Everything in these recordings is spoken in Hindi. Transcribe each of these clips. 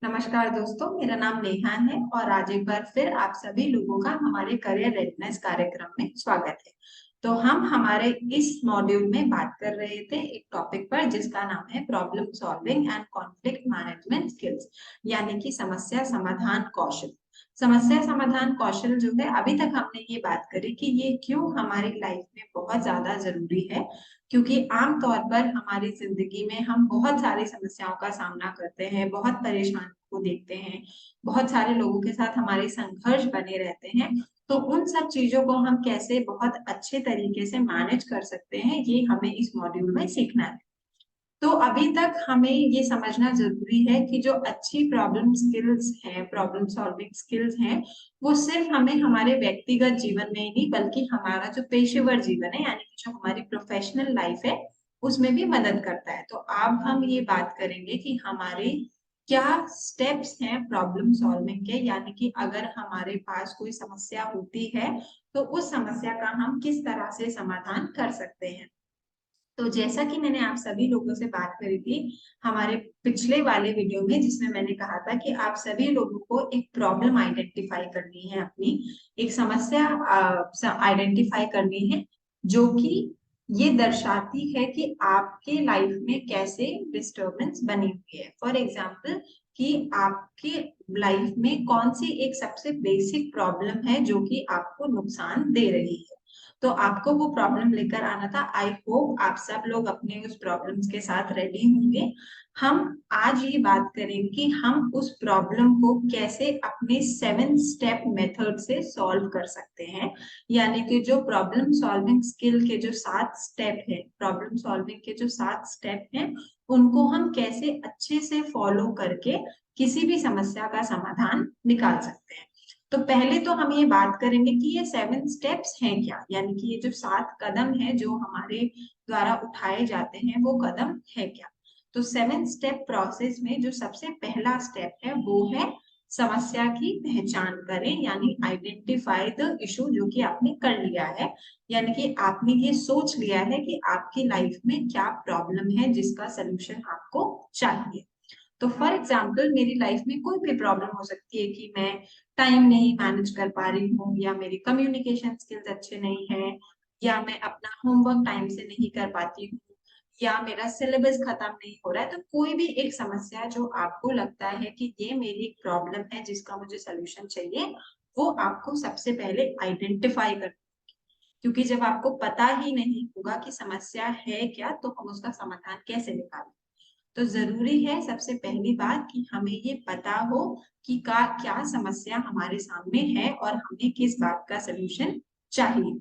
नमस्कार दोस्तों, मेरा नाम नेहा है और आज एक बार फिर आप सभी लोगों का हमारे करियर रेडनेस कार्यक्रम में स्वागत है। तो हम हमारे इस मॉड्यूल में बात कर रहे थे एक टॉपिक पर जिसका नाम है problem solving and conflict management skills, यानी कि समस्या समाधान कौशल। समस्या समाधान कौशल जो है, अभी तक हमने ये बात करी कि ये क्यों हमारी लाइफ में बहुत ज्यादा जरूरी है, क्योंकि आमतौर पर हमारी जिंदगी में हम बहुत सारी समस्याओं का सामना करते हैं, बहुत परेशानी को देखते हैं, बहुत सारे लोगों के साथ हमारे संघर्ष बने रहते हैं। तो उन सब चीजों को हम कैसे बहुत अच्छे तरीके से मैनेज कर सकते हैं, ये हमें इस मॉड्यूल में सीखना है। तो अभी तक हमें ये समझना जरूरी है कि जो अच्छी प्रॉब्लम स्किल्स हैं, प्रॉब्लम सॉल्विंग स्किल्स हैं, वो सिर्फ हमें हमारे व्यक्तिगत जीवन में ही नहीं बल्कि हमारा जो पेशेवर जीवन है, यानी कि जो हमारी प्रोफेशनल लाइफ है, उसमें भी मदद करता है। तो अब हम ये बात करेंगे कि हमारे क्या स्टेप्स हैं प्रॉब्लम सॉल्विंग के, यानी कि अगर हमारे पास कोई समस्या होती है तो उस समस्या का हम किस तरह से समाधान कर सकते हैं। तो जैसा कि मैंने आप सभी लोगों से बात करी थी हमारे पिछले वाले वीडियो में, जिसमें मैंने कहा था कि आप सभी लोगों को एक प्रॉब्लम आइडेंटिफाई करनी है, अपनी एक समस्या आइडेंटिफाई करनी है, जो कि ये दर्शाती है कि आपके लाइफ में कैसे डिस्टरबेंस बनी हुई है। फॉर एग्जाम्पल, कि आपके लाइफ में कौन सी एक सबसे बेसिक प्रॉब्लम है जो कि आपको नुकसान दे रही है। तो आपको वो प्रॉब्लम लेकर आना था। आई होप आप सब लोग अपने उस प्रॉब्लम्स के साथ रेडी होंगे। हम आज ये बात करेंगे कि हम उस प्रॉब्लम को कैसे अपने 7 स्टेप मेथड से सॉल्व कर सकते हैं, यानी कि जो प्रॉब्लम सॉल्विंग स्किल के जो 7 स्टेप है, प्रॉब्लम सॉल्विंग के जो 7 स्टेप हैं, उनको हम कैसे अच्छे से फॉलो करके किसी भी समस्या का समाधान निकाल सकते हैं। तो पहले तो हम ये बात करेंगे कि ये 7 स्टेप्स हैं क्या, यानी कि ये जो 7 कदम है जो हमारे द्वारा उठाए जाते हैं, वो कदम है क्या। तो 7 स्टेप प्रोसेस में जो सबसे पहला स्टेप है वो है समस्या की पहचान करें, यानी आइडेंटिफाई द इशू, जो कि आपने कर लिया है। यानी कि आपने ये सोच लिया है कि आपकी लाइफ में क्या प्रॉब्लम है जिसका सोल्यूशन आपको चाहिए। तो फॉर एग्जाम्पल, मेरी लाइफ में कोई भी प्रॉब्लम हो सकती है कि मैं टाइम नहीं मैनेज कर पा रही हूँ, या मेरी कम्युनिकेशन स्किल्स अच्छे नहीं है, या मैं अपना होमवर्क टाइम से नहीं कर पाती हूँ, या मेरा सिलेबस खत्म नहीं हो रहा है। तो कोई भी एक समस्या जो आपको लगता है कि ये मेरी एक प्रॉब्लम है जिसका मुझे सोल्यूशन चाहिए, वो आपको सबसे पहले आइडेंटिफाई कर, क्योंकि जब आपको पता ही नहीं होगा कि समस्या है क्या, तो हम उसका समाधान कैसे निकालें। तो जरूरी है सबसे पहली बात कि हमें ये पता हो कि का क्या समस्या हमारे सामने है और हमें किस बात का सलूशन चाहिए।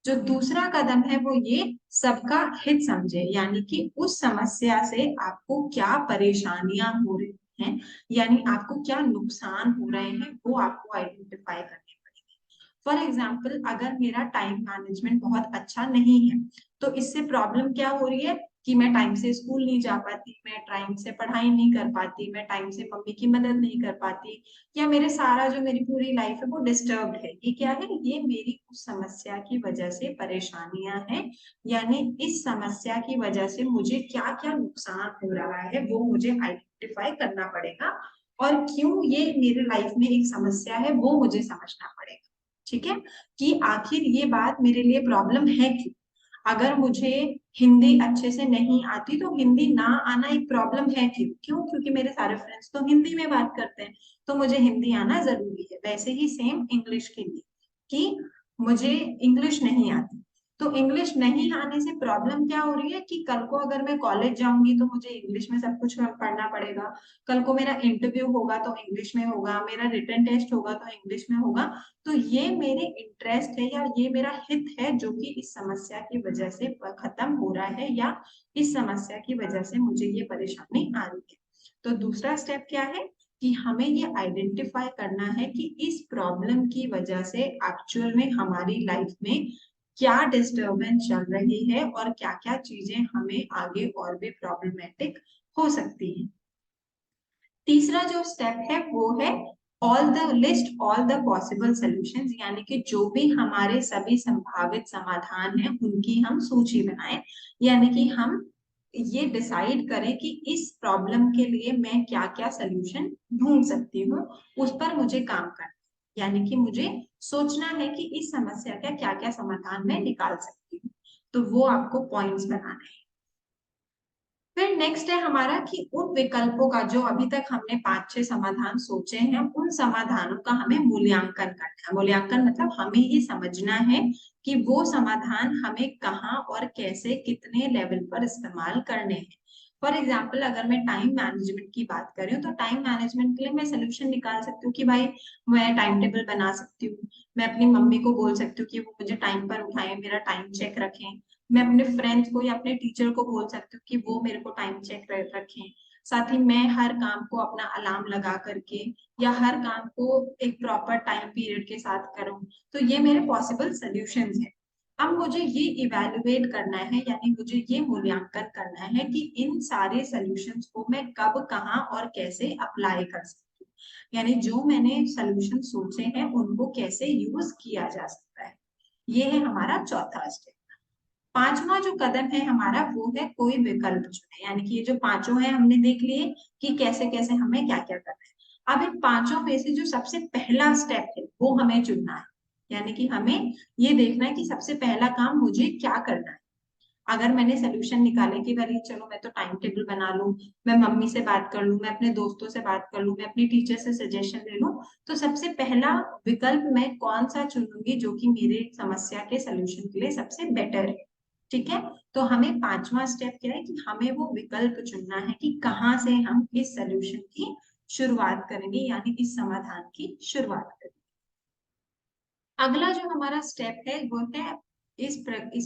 जो दूसरा कदम है वो ये सबका हित समझे, यानी कि उस समस्या से आपको क्या परेशानियां हो रही हैं, यानी आपको क्या नुकसान हो रहे हैं, वो आपको आइडेंटिफाई करने पड़ेंगे। फॉर एग्जाम्पल, अगर मेरा टाइम मैनेजमेंट बहुत अच्छा नहीं है, तो इससे प्रॉब्लम क्या हो रही है कि मैं टाइम से स्कूल नहीं जा पाती, मैं टाइम से पढ़ाई नहीं कर पाती, मैं टाइम से मम्मी की मदद नहीं कर पाती, या मेरे सारा जो मेरी पूरी लाइफ है वो डिस्टर्ब है। ये क्या है? ये मेरी उस समस्या की वजह से परेशानियां हैं, यानी इस समस्या की वजह से मुझे क्या क्या नुकसान हो रहा है वो मुझे आइडेंटिफाई करना पड़ेगा, और क्यों ये मेरे लाइफ में एक समस्या है वो मुझे समझना पड़ेगा। ठीक है, कि आखिर ये बात मेरे लिए प्रॉब्लम है क्यों। अगर मुझे हिंदी अच्छे से नहीं आती तो हिंदी ना आना एक प्रॉब्लम है क्यों? क्यों? क्योंकि मेरे सारे फ्रेंड्स तो हिंदी में बात करते हैं, तो मुझे हिंदी आना जरूरी है। वैसे ही सेम इंग्लिश के लिए, कि मुझे इंग्लिश नहीं आती, तो इंग्लिश नहीं आने से प्रॉब्लम क्या हो रही है कि कल को अगर मैं कॉलेज जाऊंगी तो मुझे इंग्लिश में सब कुछ पढ़ना पड़ेगा, कल को मेरा इंटरव्यू होगा तो इंग्लिश में होगा, मेरा रिटन टेस्ट होगा तो इंग्लिश में होगा। तो ये मेरे इंटरेस्ट है या ये मेरा हित है जो कि इस समस्या की वजह से खत्म हो रहा है, या इस समस्या की वजह से मुझे ये परेशानी आ रही है। तो दूसरा स्टेप क्या है कि हमें ये आइडेंटिफाई करना है कि इस प्रॉब्लम की वजह से एक्चुअल में हमारी लाइफ में क्या डिस्टरबेंस चल रही है और क्या क्या चीजें हमें आगे और भी प्रॉब्लमेटिक हो सकती है। तीसरा जो स्टेप है वो है all the list all the possible solutions, यानी कि जो भी हमारे सभी संभावित समाधान हैं उनकी हम सूची बनाएं, यानी कि हम ये डिसाइड करें कि इस प्रॉब्लम के लिए मैं क्या क्या सोल्यूशन ढूंढ सकती हूँ, उस पर मुझे काम करना है। यानी कि मुझे सोचना है कि इस समस्या का क्या क्या समाधान मैं निकाल सकती हूँ। तो वो आपको पॉइंट्स बनाना है। फिर नेक्स्ट है हमारा कि उन विकल्पों का, जो अभी तक हमने 5-6 समाधान सोचे हैं, उन समाधानों का हमें मूल्यांकन करना है। मूल्यांकन मतलब हमें ये समझना है कि वो समाधान हमें कहाँ और कैसे कितने लेवल पर इस्तेमाल करने हैं। फॉर एग्जाम्पल अगर मैं टाइम मैनेजमेंट की बात करूँ तो टाइम मैनेजमेंट के लिए मैं सोल्यूशन निकाल सकती हूँ कि भाई मैं टाइम टेबल बना सकती हूँ। मैं अपनी मम्मी को बोल सकती हूँ कि वो मुझे टाइम पर उठाए, मेरा टाइम चेक रखें। मैं अपने फ्रेंड्स को या अपने टीचर को बोल सकती हूँ कि वो मेरे को टाइम चेक रखें। साथ ही मैं हर काम को अपना अलार्म लगा करके या हर काम को एक प्रॉपर टाइम पीरियड के साथ करूं। तो ये मेरे पॉसिबल सॉल्यूशंस हैं। अब मुझे ये इवेलुएट करना है, यानी मुझे ये मूल्यांकन करना है कि इन सारे सॉल्यूशंस को मैं कब कहाँ और कैसे अप्लाई कर सकती हूँ। यानी जो मैंने सॉल्यूशन सोचे हैं उनको कैसे यूज किया जा सकता है। ये है हमारा चौथा स्टेप। पांचवा जो कदम है हमारा वो है कोई विकल्प चुने। यानी कि ये जो पांचों है हमने देख लिए कि कैसे कैसे हमें क्या क्या करना है। अब इन पांचों में से जो सबसे पहला स्टेप है वो हमें चुनना है। यानी कि हमें ये देखना है कि सबसे पहला काम मुझे क्या करना है। अगर मैंने सोल्यूशन निकाले कि भाई चलो मैं तो टाइम टेबल बना लूं, मैं मम्मी से बात कर लूं, मैं अपने दोस्तों से बात कर लूं, मैं अपनी टीचर से सजेशन ले लूं, तो सबसे पहला विकल्प मैं कौन सा चुनूंगी जो कि मेरे समस्या के सोल्यूशन के लिए सबसे बेटर है। ठीक है। तो हमें पांचवा स्टेप क्या है कि हमें वो विकल्प चुनना है कि कहाँ से हम इस सोल्यूशन की शुरुआत करेंगे, यानी इस समाधान की शुरुआत करेंगे। अगला जो हमारा स्टेप है वो है इस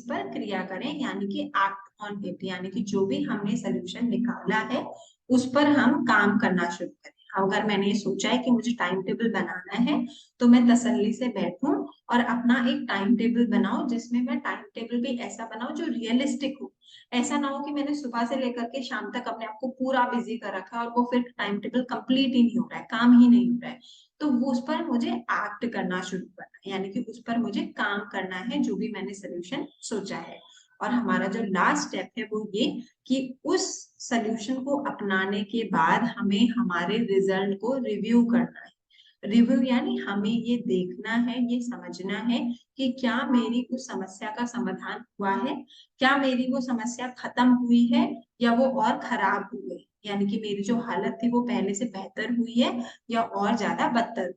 पर क्रिया करें, यानी कि एक्ट ऑन इट। यानी कि जो भी हमने सोल्यूशन निकाला है उस पर हम काम करना शुरू करें। अगर मैंने सोचा है कि मुझे टाइम टेबल बनाना है तो मैं तसल्ली से बैठूं और अपना एक टाइम टेबल बनाऊं, जिसमें मैं टाइम टेबल भी ऐसा बनाऊं जो रियलिस्टिक हो। ऐसा ना हो कि मैंने सुबह से लेकर के शाम तक अपने आप को पूरा बिजी कर रखा है और वो फिर टाइम टेबल कंप्लीट ही नहीं हो रहा है, काम ही नहीं हो रहा है। तो वो उस पर मुझे एक्ट करना शुरू करना है, यानी कि उस पर मुझे काम करना है जो भी मैंने सोल्यूशन सोचा है। और हमारा जो लास्ट स्टेप है वो ये कि उस सोल्यूशन को अपनाने के बाद हमें हमारे रिजल्ट को रिव्यू करना है। रिव्यू यानी हमें ये देखना है, ये समझना है कि क्या मेरी उस समस्या का समाधान हुआ है, क्या मेरी वो समस्या खत्म हुई है या वो और खराब हुई है। यानी कि मेरी जो हालत थी वो पहले से बेहतर हुई है या और ज्यादा बदतर।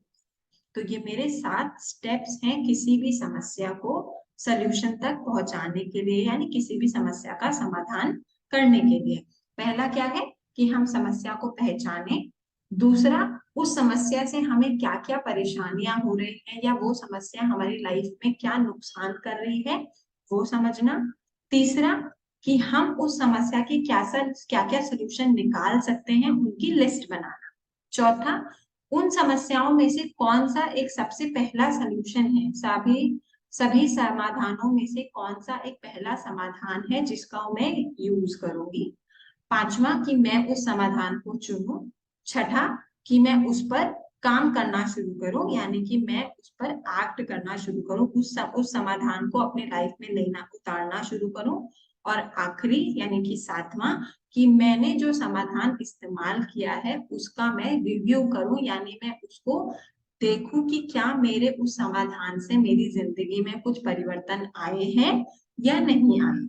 तो ये मेरे 7 स्टेप्स हैं किसी भी समस्या को सॉल्यूशन तक पहुंचाने के लिए, यानी किसी भी समस्या का समाधान करने के लिए। पहला क्या है कि हम समस्या को पहचाने। दूसरा, उस समस्या से हमें क्या क्या परेशानियां हो रही हैं या वो समस्या हमारी लाइफ में क्या नुकसान कर रही है वो समझना। तीसरा, कि हम उस समस्या की क्या क्या सोल्यूशन निकाल सकते हैं उनकी लिस्ट बनाना। चौथा, उन समस्याओं में से कौन सा एक सबसे पहला सोल्यूशन है, सभी सभी समाधानों में से कौन सा एक पहला समाधान है जिसका मैं यूज करूंगी। पांचवा, कि मैं उस समाधान को चुनूं। छठा, कि मैं उस पर काम करना शुरू करूं, यानी कि मैं उस पर एक्ट करना शुरू करूं, उस समाधान को अपने लाइफ में लेना उतारना शुरू करूं। और आखिरी यानी कि सातवां, कि मैंने जो समाधान इस्तेमाल किया है उसका मैं रिव्यू करूं, यानी मैं उसको देखूं कि क्या मेरे उस समाधान से मेरी जिंदगी में कुछ परिवर्तन आए हैं या नहीं आए।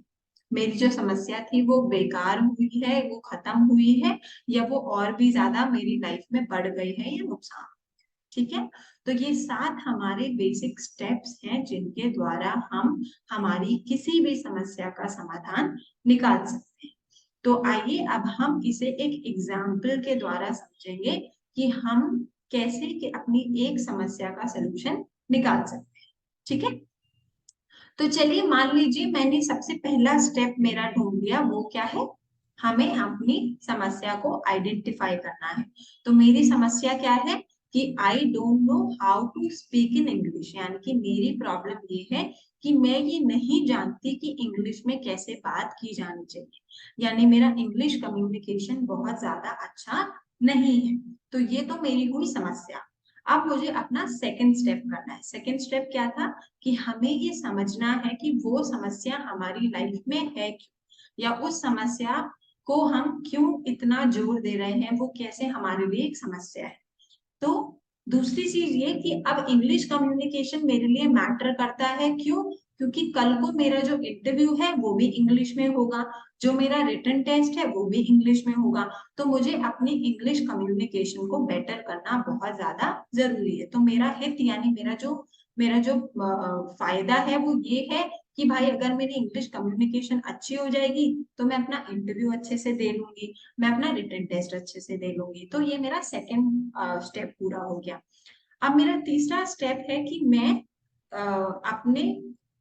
मेरी जो समस्या थी वो बेकार हुई है, वो खत्म हुई है, या वो और भी ज्यादा मेरी लाइफ में बढ़ गई है या नुकसान। ठीक है। तो ये 7 हमारे बेसिक स्टेप्स हैं जिनके द्वारा हम हमारी किसी भी समस्या का समाधान निकाल सकते हैं। तो आइए अब हम इसे एक एग्जाम्पल के द्वारा समझेंगे कि हम कैसे कि अपनी एक समस्या का सलूशन निकाल सकते हैं। ठीक है। तो चलिए मान लीजिए मैंने सबसे पहला स्टेप मेरा ढूंढ लिया। वो क्या है, हमें अपनी समस्या को आइडेंटिफाई करना है। तो मेरी समस्या क्या है कि I don't know how to speak in English, यानी कि मेरी प्रॉब्लम ये है कि मैं ये नहीं जानती कि इंग्लिश में कैसे बात की जानी चाहिए, यानी मेरा इंग्लिश कम्युनिकेशन बहुत ज्यादा अच्छा नहीं है। तो ये तो मेरी हुई समस्या। अब मुझे अपना सेकंड स्टेप करना है। सेकंड स्टेप क्या था कि हमें ये समझना है कि वो समस्या हमारी लाइफ में है क्यों। या उस समस्या को हम क्यों इतना जोर दे रहे हैं, वो कैसे हमारे लिए एक समस्या है। तो दूसरी चीज ये कि अब इंग्लिश कम्युनिकेशन मेरे लिए मैटर करता है, क्यों? क्योंकि कल को मेरा जो इंटरव्यू है वो भी इंग्लिश में होगा, जो मेरा रिटन टेस्ट है वो भी इंग्लिश में होगा। तो मुझे अपनी इंग्लिश कम्युनिकेशन को बेटर करना बहुत ज्यादा जरूरी है। तो मेरा हित यानी मेरा जो फायदा है वो ये है कि भाई अगर मेरी इंग्लिश कम्युनिकेशन अच्छी हो जाएगी तो मैं अपना इंटरव्यू अच्छे से दे लूंगी, मैं अपना रिटन टेस्ट अच्छे से दे लूंगी। तो ये मेरा सेकंड स्टेप पूरा हो गया। अब मेरा तीसरा स्टेप है कि मैं अपने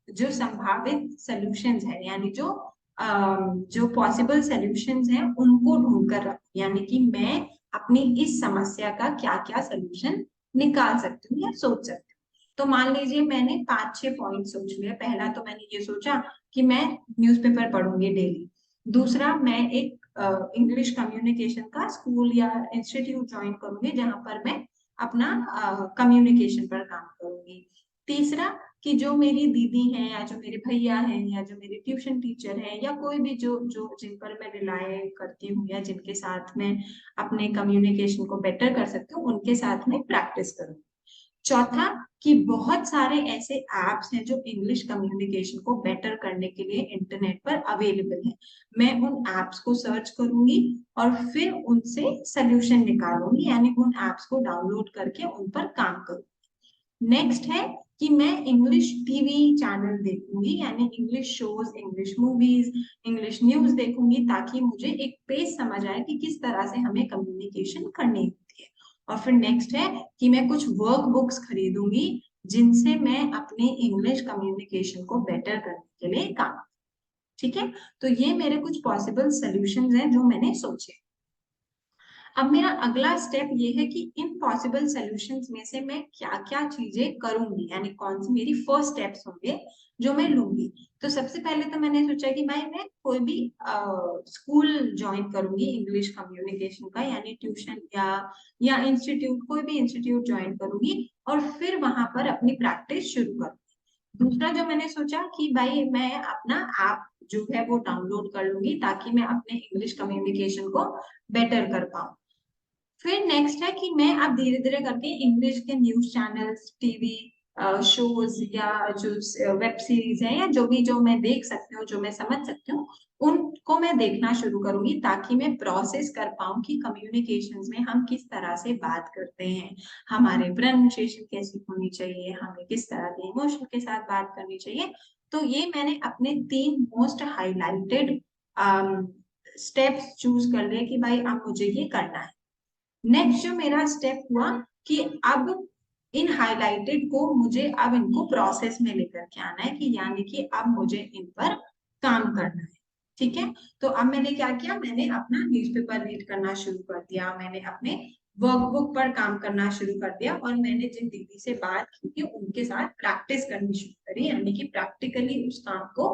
जो संभावित सॉल्यूशंस है यानी जो पॉसिबल सॉल्यूशंस हैं उनको ढूंढ कर रखूं, यानी कि मैं अपनी इस समस्या का क्या क्या सॉल्यूशन निकाल सकती हूँ या सोच सकती हूँ। तो मान लीजिए मैंने 5-6 पॉइंट सोच लिया। पहला तो मैंने ये सोचा कि मैं न्यूज़पेपर पढ़ूंगी डेली। दूसरा, मैं एक इंग्लिश कम्युनिकेशन का स्कूल या इंस्टीट्यूट ज्वाइन करूंगी जहां पर मैं अपना कम्युनिकेशन पर काम करूंगी। तीसरा, कि जो मेरी दीदी हैं या जो मेरे भैया हैं या जो मेरे ट्यूशन टीचर हैं या कोई भी जो जो जिन पर मैं रिलाय करती हूँ या जिनके साथ मैं अपने कम्युनिकेशन को बेटर कर सकती हूँ, उनके साथ में प्रैक्टिस करूँ। चौथा, कि बहुत सारे ऐसे एप्स हैं जो इंग्लिश कम्युनिकेशन को बेटर करने के लिए इंटरनेट पर अवेलेबल हैं। मैं उन एप्स को सर्च करूंगी और फिर उनसे सोल्यूशन निकालूंगी, यानी उन एप्स को डाउनलोड करके उन पर काम करूंगी। नेक्स्ट है कि मैं इंग्लिश टीवी चैनल देखूंगी, यानी English shows, English movies, English news देखूंगी, ताकि मुझे एक पेज समझ आए कि किस तरह से हमें कम्युनिकेशन करनी होती है। और फिर नेक्स्ट है कि मैं कुछ वर्क बुक्स खरीदूंगी जिनसे मैं अपने इंग्लिश कम्युनिकेशन को बेटर करने के लिए काम। ठीक है, तो ये मेरे कुछ पॉसिबल सॉल्यूशंस हैं जो मैंने सोचे। अब मेरा अगला स्टेप ये है कि इन पॉसिबल सॉल्यूशंस में से मैं क्या क्या चीजें करूंगी, यानी कौन सी मेरी फर्स्ट स्टेप्स होंगे जो मैं लूंगी। तो सबसे पहले तो मैंने सोचा कि भाई मैं कोई भी स्कूल ज्वाइन करूंगी इंग्लिश कम्युनिकेशन का, यानी ट्यूशन या इंस्टीट्यूट, कोई भी इंस्टीट्यूट ज्वाइन करूंगी और फिर वहां पर अपनी प्रैक्टिस शुरू करूंगी। दूसरा जो मैंने सोचा कि भाई मैं अपना ऐप जो है वो डाउनलोड कर लूंगी ताकि मैं अपने इंग्लिश कम्युनिकेशन को बेटर कर पाऊँ। फिर नेक्स्ट है कि मैं अब धीरे धीरे करके इंग्लिश के न्यूज चैनल्स, टीवी शोज या जो वेब सीरीज है या जो मैं देख सकती हूँ, जो मैं समझ सकती हूँ, उनको मैं देखना शुरू करूंगी ताकि मैं प्रोसेस कर पाऊँ कि कम्युनिकेशंस में हम किस तरह से बात करते हैं, हमारे प्रोनाउंसिएशन कैसी होनी चाहिए, हमें किस तरह के इमोशन के साथ बात करनी चाहिए। तो ये मैंने अपने 3 मोस्ट हाईलाइटेड स्टेप्स चूज कर लिए कि भाई अब मुझे ये करना है। नेक्स्ट जो मेरा स्टेप हुआ कि अब इन हाइलाइटेड को मुझे अब इनको प्रोसेस में लेकर के आना है, कि यानी कि अब मुझे इन पर काम करना है। ठीक है, तो अब मैंने क्या किया, मैंने अपना न्यूज़पेपर रीड करना शुरू कर दिया, मैंने अपने वर्कबुक पर काम करना शुरू कर दिया और मैंने जिन दीदी से बात की थी उनके साथ प्रैक्टिस करनी शुरू करी, यानी कि प्रैक्टिकली उस काम को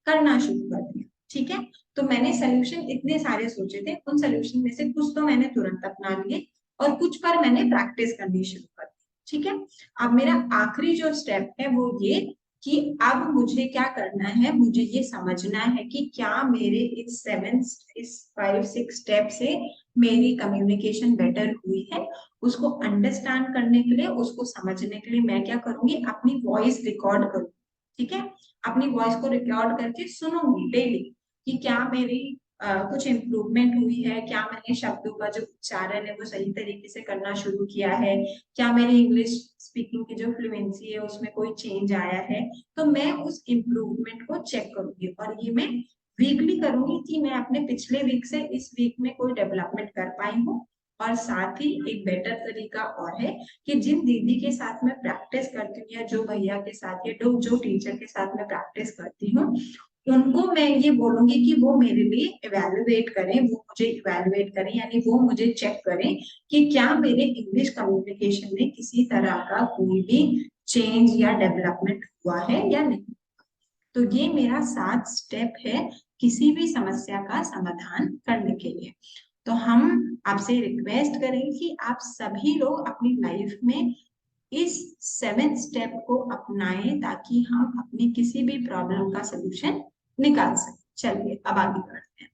करना शुरू कर दिया। ठीक है, तो मैंने सोल्यूशन इतने सारे सोचे थे, उन सोल्यूशन में से कुछ तो मैंने तुरंत अपना लिए और कुछ पर मैंने प्रैक्टिस करनी शुरू कर दी। ठीक है, अब मेरा आखिरी जो स्टेप है वो ये कि अब मुझे क्या करना है, मुझे ये समझना है कि क्या मेरे इस 5-6 स्टेप से मेरी कम्युनिकेशन बेटर हुई है। उसको अंडरस्टैंड करने के लिए, उसको समझने के लिए मैं क्या करूंगी, अपनी वॉइस रिकॉर्ड करूंगी। ठीक है, अपनी वॉइस को रिकॉर्ड करके सुनूंगी डेली कि क्या मेरी कुछ इम्प्रूवमेंट हुई है, क्या मैंने शब्दों का जो उच्चारण है वो सही तरीके से करना शुरू किया है, क्या मेरी इंग्लिश स्पीकिंग की जो फ्लुएंसी है उसमें कोई चेंज आया है। तो मैं उस इम्प्रूवमेंट को चेक करूंगी और ये मैं वीकली करूंगी कि मैं अपने पिछले वीक से इस वीक में कोई डेवलपमेंट कर पाई हूँ। और साथ ही एक बेटर तरीका और है कि जिन दीदी के साथ मैं प्रैक्टिस करती हूँ या जो भैया के साथ या जो टीचर के साथ मैं प्रैक्टिस करती हूँ, उनको मैं ये बोलूंगी कि वो मेरे लिए इवेलुएट करें, वो मुझे इवेलुएट करें, यानी वो मुझे चेक करें कि क्या मेरे इंग्लिश कम्युनिकेशन में किसी तरह का कोई भी चेंज या डेवलपमेंट हुआ है या नहीं। तो ये मेरा 7 स्टेप है किसी भी समस्या का समाधान करने के लिए। तो हम आपसे रिक्वेस्ट करें कि आप सभी लोग अपनी लाइफ में इस 7 स्टेप को अपनाएं ताकि हम अपनी किसी भी प्रॉब्लम का सलूशन निकाल सकें। चलिए अब आगे बढ़ते हैं।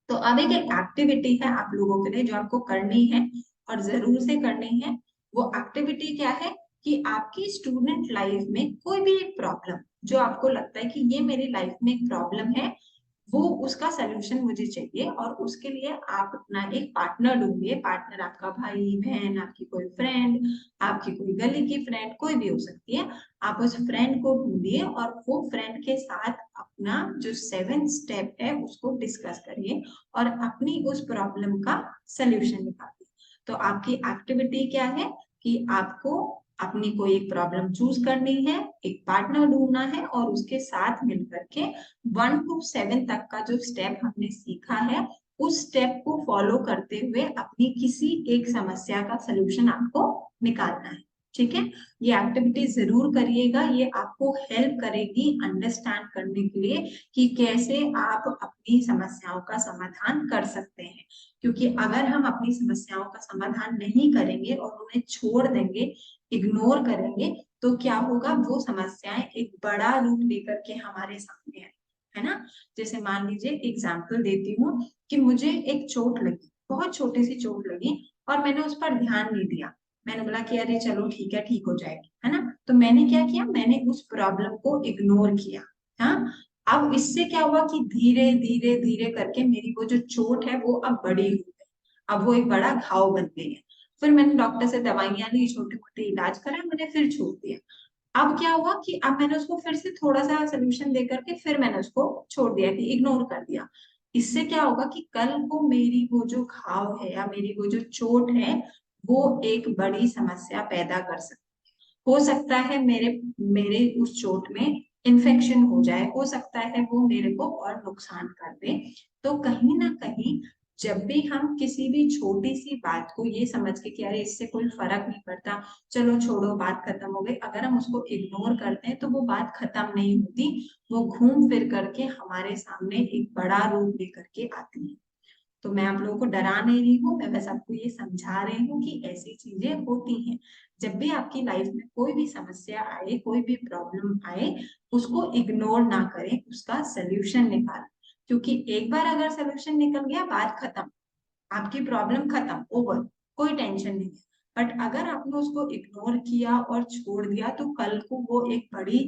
तो अब एक एक्टिविटी है आप लोगों के लिए जो आपको करनी है और जरूर से करनी है। वो एक्टिविटी क्या है कि आपकी स्टूडेंट लाइफ में कोई भी एक प्रॉब्लम जो आपको लगता है कि ये मेरी लाइफ में एक प्रॉब्लम है, वो उसका सलूशन मुझे चाहिए, और उसके लिए आप अपना एक पार्टनर ढूंढिए। पार्टनर आपका भाई बहन, आपकी कोई फ्रेंड, आपकी कोई गली की फ्रेंड, कोई भी हो सकती है। आप उस फ्रेंड को ढूंढिए और वो फ्रेंड के साथ अपना जो 7 स्टेप है उसको डिस्कस करिए और अपनी उस प्रॉब्लम का सलूशन निकालिए। तो आपकी एक्टिविटी क्या है कि आपको अपनी कोई एक प्रॉब्लम चूज करनी है, एक पार्टनर ढूंढना है और उसके साथ मिलकर के 1 to 7 तक का जो स्टेप हमने सीखा है उस स्टेप को फॉलो करते हुए अपनी किसी एक समस्या का सलूशन आपको निकालना है। ठीक है, ये एक्टिविटी जरूर करिएगा, ये आपको हेल्प करेगी अंडरस्टैंड करने के लिए कि कैसे आप अपनी समस्याओं का समाधान कर सकते हैं। क्योंकि अगर हम अपनी समस्याओं का समाधान नहीं करेंगे और उन्हें छोड़ देंगे, इग्नोर करेंगे, तो क्या होगा, वो समस्याएं एक बड़ा रूप लेकर के हमारे सामने आए, है ना। जैसे मान लीजिए एग्जाम्पल देती हूँ कि मुझे एक चोट लगी, बहुत छोटी सी चोट लगी और मैंने उस पर ध्यान नहीं दिया। मैंने बोला कि अरे चलो ठीक है, ठीक हो जाएगी, है ना। तो मैंने क्या किया, मैंने उस प्रॉब्लम को इग्नोर किया। हाँ, अब इससे क्या हुआ कि धीरे धीरे धीरे करके मेरी वो जो चोट है वो अब बड़ी हो गई, अब वो एक बड़ा घाव बन गई है। फिर मैंने डॉक्टर से दवाइयां ली, छोटे मोटे इलाज करा, मैंने फिर छोड़ दिया। अब क्या हुआ कि अब मैंने उसको फिर से थोड़ा सा सोल्यूशन दे करके फिर मैंने उसको छोड़ दिया, कि इग्नोर कर दिया। इससे क्या होगा कि कल को मेरी वो जो घाव है या मेरी वो जो चोट है वो एक बड़ी समस्या पैदा कर सकती है। हो सकता है मेरे मेरे उस चोट में इन्फेक्शन हो जाए, हो सकता है वो मेरे को और नुकसान कर दे। तो कहीं ना कहीं जब भी हम किसी भी छोटी सी बात को ये समझ के कि अरे इससे कोई फर्क नहीं पड़ता, चलो छोड़ो, बात खत्म हो गई, अगर हम उसको इग्नोर करते हैं तो वो बात खत्म नहीं होती, वो घूम फिर करके हमारे सामने एक बड़ा रूप लेकर के आती है। तो मैं आप लोगों को डरा नहीं रही हूँ, मैं बस आपको ये समझा रही हूँ कि ऐसी चीजें होती हैं। जब भी आपकी लाइफ में कोई भी समस्या आए, कोई भी प्रॉब्लम आए, उसको इग्नोर ना करें, उसका सल्यूशन निकालें। क्योंकि एक बार अगर सल्यूशन निकल गया, बात खत्म, आपकी प्रॉब्लम खत्म, ओवर, कोई टेंशन नहीं है। बट अगर आपने उसको इग्नोर किया और छोड़ दिया तो कल को वो एक बड़ी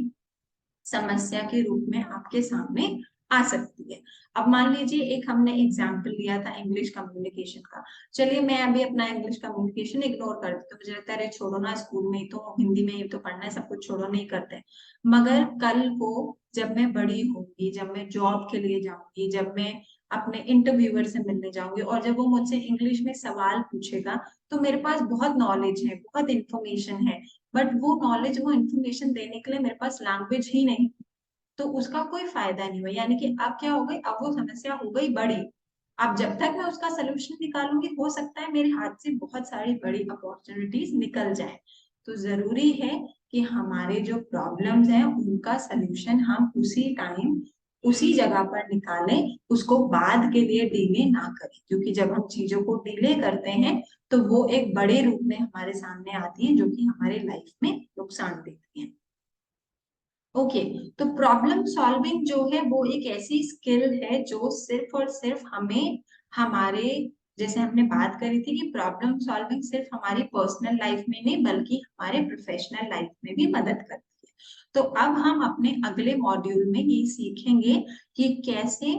समस्या के रूप में आपके सामने आ सकती है। अब मान लीजिए एक हमने एग्जाम्पल लिया था इंग्लिश कम्युनिकेशन का। चलिए मैं अभी अपना इंग्लिश कम्युनिकेशन इग्नोर कर देती हूँ, मुझे लगता है अरे छोड़ो ना, स्कूल में ही तो हिंदी में ही तो पढ़ना है, सब कुछ छोड़ो, नहीं करते। मगर कल को जब मैं बड़ी होंगी, जब मैं जॉब के लिए जाऊंगी, जब मैं अपने इंटरव्यूअर से मिलने जाऊंगी और जब वो मुझसे इंग्लिश में सवाल पूछेगा, तो मेरे पास बहुत नॉलेज है, बहुत इंफॉर्मेशन है, बट वो नॉलेज, वो इन्फॉर्मेशन देने के लिए मेरे पास लैंग्वेज ही नहीं, तो उसका कोई फायदा नहीं हुआ। यानी कि अब क्या हो गई, अब वो समस्या हो गई बड़ी। अब जब तक मैं उसका सोल्यूशन निकालूंगी, हो सकता है मेरे हाथ से बहुत सारी बड़ी अपॉर्चुनिटीज निकल जाए। तो जरूरी है कि हमारे जो प्रॉब्लम्स हैं उनका सोल्यूशन हम उसी टाइम उसी जगह पर निकालें, उसको बाद के लिए डिले ना करें। क्योंकि जब हम चीजों को डिले करते हैं तो वो एक बड़े रूप में हमारे सामने आती है, जो कि हमारे लाइफ में नुकसान देती है। ओके, तो प्रॉब्लम सॉल्विंग जो है वो एक ऐसी स्किल है जो सिर्फ और सिर्फ हमें हमारे, जैसे हमने बात करी थी कि प्रॉब्लम सॉल्विंग सिर्फ हमारी पर्सनल लाइफ में नहीं बल्कि हमारे प्रोफेशनल लाइफ में भी मदद करती है। तो अब हम अपने अगले मॉड्यूल में ये सीखेंगे कि कैसे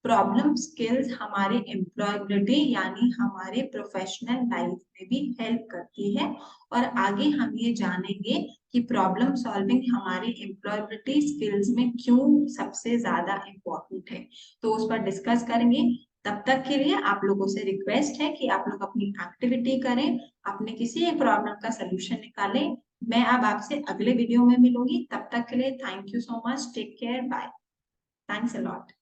प्रॉब्लम स्किल्स हमारे एम्प्लॉयबिलिटी यानी हमारे प्रोफेशनल लाइफ में भी हेल्प करती है। और आगे हम ये जानेंगे कि प्रॉब्लम सॉल्विंग हमारी एम्प्लॉयबिलिटी स्किल्स में क्यों सबसे ज्यादा इम्पोर्टेंट है, तो उस पर डिस्कस करेंगे। तब तक के लिए आप लोगों से रिक्वेस्ट है कि आप लोग अपनी एक्टिविटी करें, अपने किसी एक प्रॉब्लम का सोल्यूशन निकालें। मैं अब आपसे अगले वीडियो में मिलूंगी, तब तक के लिए thank you so much, take care, bye, thanks a lot.